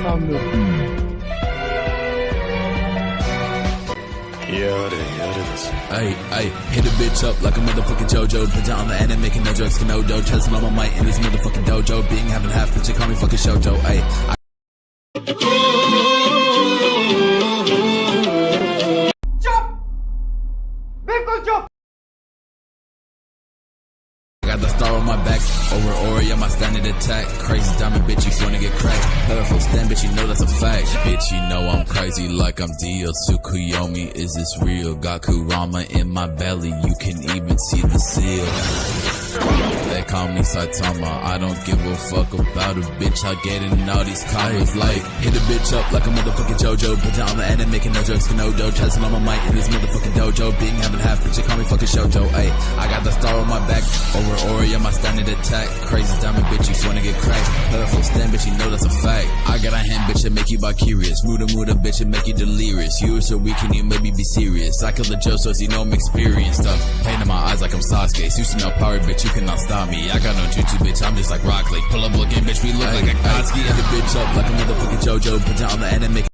sanmıyorum. Ay, hit a bitch up like a motherfucking JoJo. Put down on the end and making no jokes, no dough. Testing on my mic in this motherfucking dojo. Being having half, bitch, call me fucking Shojo. Ay, I got the star on my back, over Ori, I'm my standard attack. Crazy diamond, bitch, you wanna get cracked. Colorful stand, bitch, you know that's a fact. Bitch, you know I'm crazy like I'm Dio. Tsukuyomi, is this real? Got Kurama in my belly, you can even see the seal. They call me Saitama, I don't give a fuck about a bitch. I get in all these comments like, hit a bitch up like a motherfucking JoJo. Put down on the end and making no jokes, no dough. Testing on my mic in this motherfucking dojo. Being having half, bitch, call me fucking Shojo. Ay, I got the star on my back, over Ori, I'm my standard attack. Crazy diamond, bitch, you wanna get cracked. Colorful stand, bitch, you know that's a fact. I got a hand, bitch, that make you bi-curious. Muda, bitch, that make you delirious. You are so weak, can you maybe be serious? I kill the Josos, you know I'm experienced. Pain in my eyes like I'm Sasuke. Sushi no power, bitch, you cannot stop me. I got no jutsu, bitch, I'm just like Rock Lee. Pull up looking, bitch, we look like a Kotsky. Hit a bitch up like a motherfucking JoJo. Put down on the end and make